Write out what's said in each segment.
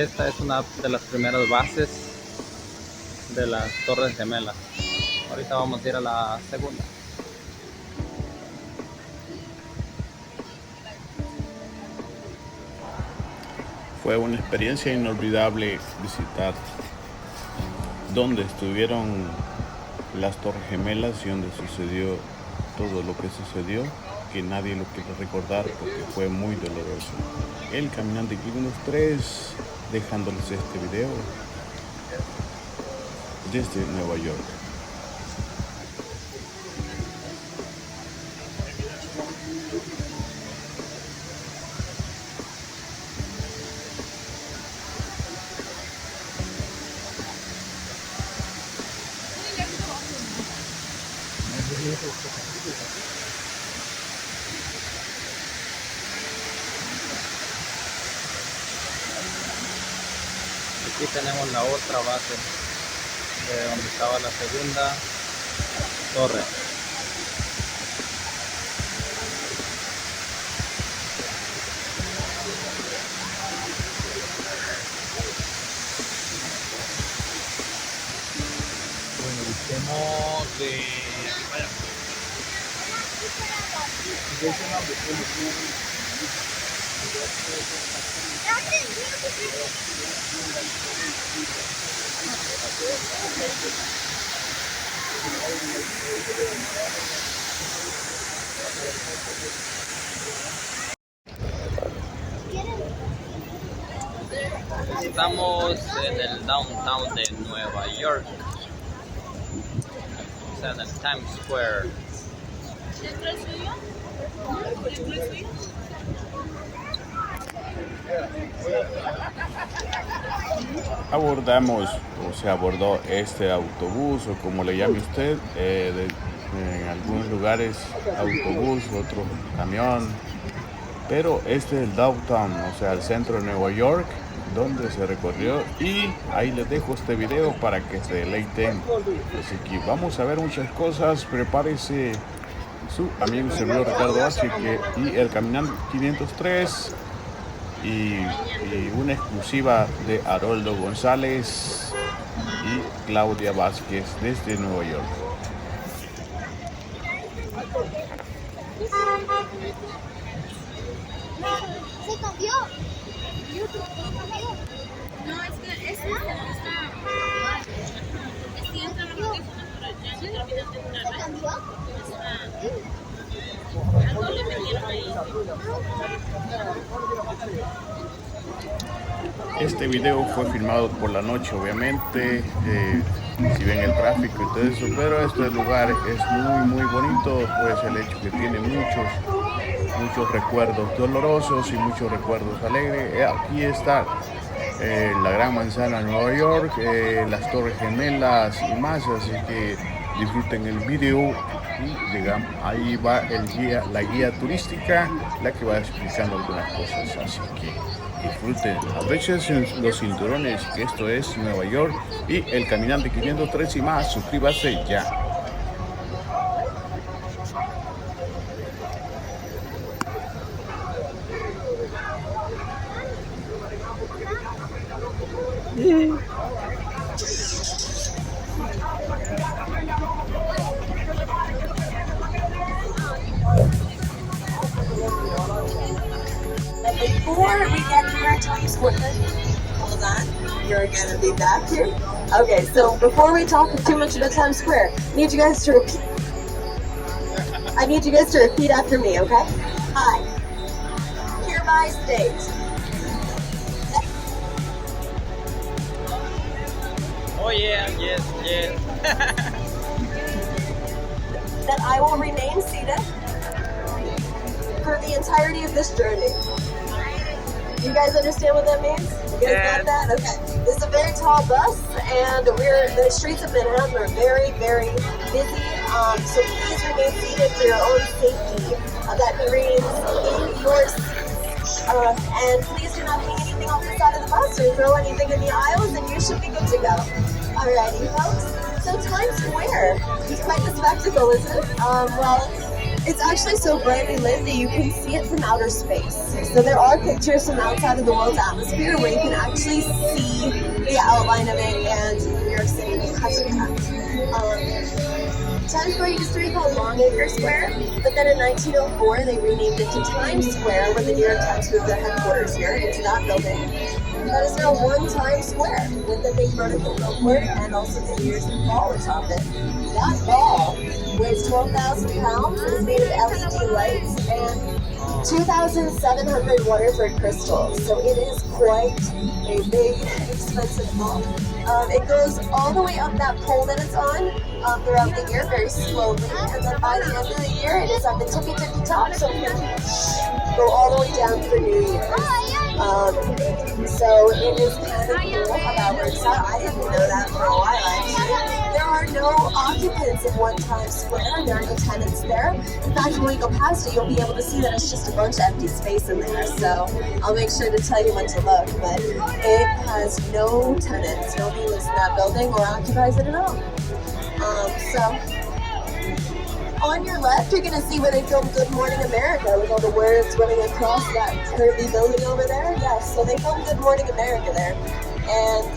Esta es una de las primeras bases de las Torres Gemelas. Ahorita vamos a ir a la segunda. Fue una experiencia inolvidable visitar donde estuvieron las Torres Gemelas y donde sucedió todo lo que sucedió, que nadie lo quiere recordar porque fue muy doloroso. El caminante Gemelas 3, dejándoles este video desde Nueva York. Aquí tenemos la otra base de donde estaba la segunda torre. Estamos en el downtown de Nueva York, o sea, en el Times Square. Abordamos, o se abordó este autobús, o como le llame usted, en algunos lugares autobús, otro camión, pero este es el downtown, o sea, el centro de Nueva York, donde se recorrió, y ahí les dejo este video para que se deleiten. Así que vamos a ver muchas cosas. Prepárese su amigo y servidor Ricardo Asque y el caminante 503 y una exclusiva de Haroldo González y Claudia Vázquez desde Nueva York. Se cambió. No, es que esta es que entra la audífono por allá, se termina de una red. Algo le metieron ahí. Este video fue filmado por la noche, obviamente, si ven el tráfico y todo eso, pero este lugar es muy bonito, pues el hecho que tiene muchos recuerdos dolorosos y muchos recuerdos alegres. Aquí está la Gran Manzana de Nueva York, las Torres Gemelas y más, así que disfruten el video y digamos, ahí va la guía turística, la que va explicando algunas cosas, así que disfruten, abróchense los cinturones, que esto es Nueva York y el caminante 503 y más. Suscríbase ya. Before we get here to Times Square, hold on, you're gonna be back here. Okay, so before we talk too much about Times Square, I need you guys to repeat after me, okay? I hereby state Oh yeah, yes. that I will remain seated for the entirety of this journey. You guys understand what that means? You guys got that? Okay. This is a very tall bus, and the streets of Manhattan are very busy. So please remain seated for your own safety. That means in your seats. And please do not hang anything off the side of the bus or throw anything in the aisles, and you should be good to go. Alrighty, folks. So Times Square is quite the spectacle, isn't it? Well, It's actually so brightly lit that you can see it from outer space. So there are pictures from outside of the world's atmosphere where you can actually see the outline of it and New York City because of that. Times Square used to be called Longacre Square, but then in 1904 they renamed it to Times Square when the New York Times moved their headquarters here into that building. That is now one Times Square with the big vertical billboard and also the New Year's Eve ball atop it. That ball weighs 12,000 pounds, is made of LED lights and 2,700 Waterford crystals, so it is quite a big, expensive ball. It goes all the way up that pole that it's on throughout the year very slowly, and then by the end of the year it is at the tippy top, so it can go all the way down for New Year's. So it is kind of cool how that works out. I didn't know that for a while actually. There are no occupants in one Times Square. There are no tenants there. In fact, when we go past it, you'll be able to see that it's just a bunch of empty space in there. So I'll make sure to tell you when to look. But it has no tenants. Nobody lives in that building or occupies it at all. So on your left, you're going to see where they filmed Good Morning America with all the words running across that curvy building over there. Yes, so they filmed Good Morning America there. And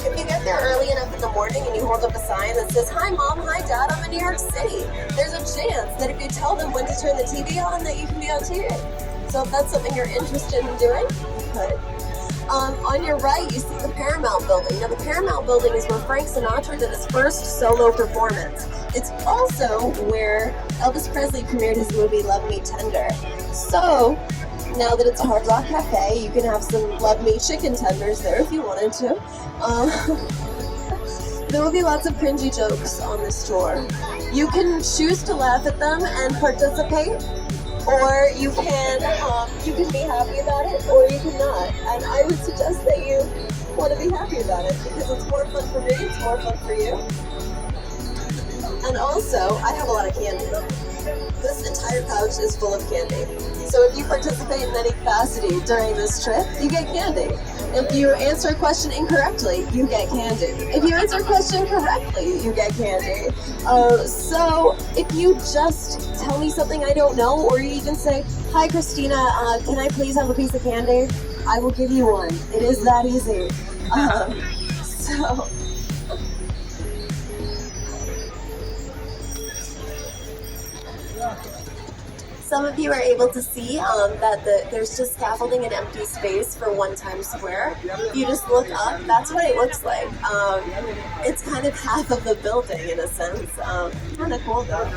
if you get there early enough in the morning and you hold up a sign that says, "Hi Mom, hi Dad, I'm in New York City," there's a chance that if you tell them when to turn the TV on, that you can be on TV. So if that's something you're interested in doing, you could. On your right, you see the Paramount Building. Now, the Paramount Building is where Frank Sinatra did his first solo performance. It's also where Elvis Presley premiered his movie Love Me Tender. So now that it's a Hard Rock Cafe, you can have some Love Me chicken tenders there if you wanted to. There will be lots of cringy jokes on this tour. You can choose to laugh at them and participate, or you can be happy about it, or you can not. And I would suggest that you want to be happy about it because it's more fun for me, it's more fun for you. And also, I have a lot of candy. This entire pouch is full of candy. So if you participate in any capacity during this trip, you get candy. If you answer a question incorrectly, you get candy. If you answer a question correctly, you get candy. So if you just tell me something I don't know, or you even say, "Hi Christina, can I please have a piece of candy?" I will give you one. It is that easy. So some of you are able to see that there's just scaffolding and empty space for one Times Square. If you just look up, that's what it looks like. It's kind of half of the building in a sense. Kind of cool though.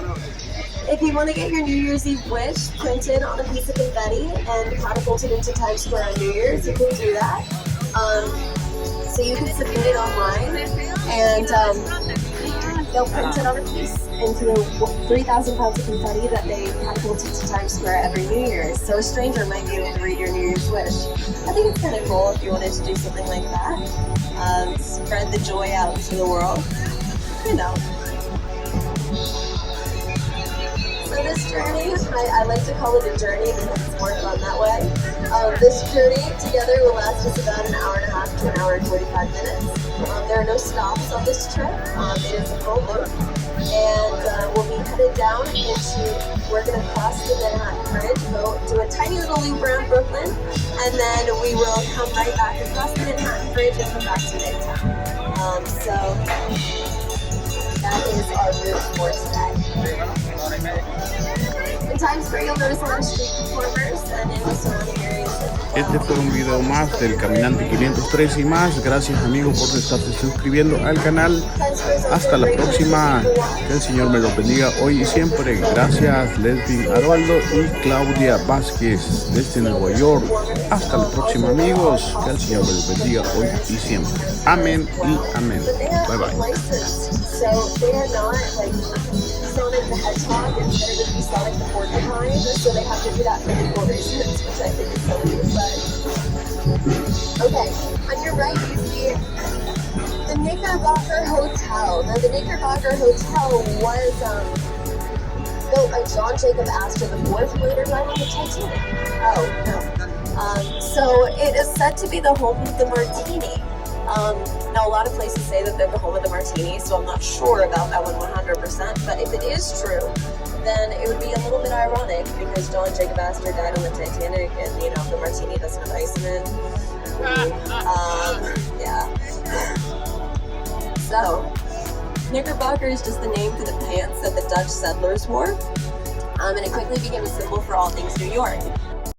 If you want to get your New Year's Eve wish printed on a piece of confetti and catapulted into Times Square on New Year's, you can do that. So you can submit it online and they'll print it on a piece into the 3,000 pounds of confetti that they catapulted to Times Square every New Year's. So a stranger might be able to read your New Year's wish. I think it's kind of cool if you wanted to do something like that. Spread the joy out to the world. You know. So this journey, I like to call it a journey because it's more fun that way. This journey together will last us about an hour and a half to an hour and 45 minutes. There are no stops on this trip. It is a full loop. And we'll be headed down we're going to cross the Manhattan Bridge, go do a tiny little loop around Brooklyn, and then we will come right back across the Manhattan Bridge and come back to Midtown. So that is our route for today. In Times Square, you'll notice a lot of street performers, and in the surrounding areas. Este fue un video más del Caminante 513 y más. Gracias amigos por estarse suscribiendo al canal. Hasta la próxima. Que el Señor me los bendiga hoy y siempre. Gracias Lesbin Arvaldo y Claudia Vázquez desde Nueva York. Hasta la próxima amigos. Que el Señor me los bendiga hoy y siempre. Amén y amén. Bye bye. So they are not like Sonic the Hedgehog instead of just Sonic the Porcupine, so they have to do that for legal reasons, which I think is silly, but okay. On your right you see the Knickerbocker Hotel. Now the Knickerbocker Hotel was built by John Jacob Astor IV, who later died on the Titanic. Oh, no. So it is said to be the home of the martini. Now, a lot of places say that they're the home of the martini, so I'm not sure about that one 100%. But if it is true, then it would be a little bit ironic because John Jacob Astor died on the Titanic, and you know the martini doesn't have ice in it. Yeah. So, Knickerbocker is just the name for the pants that the Dutch settlers wore, and it quickly became a symbol for all things New York.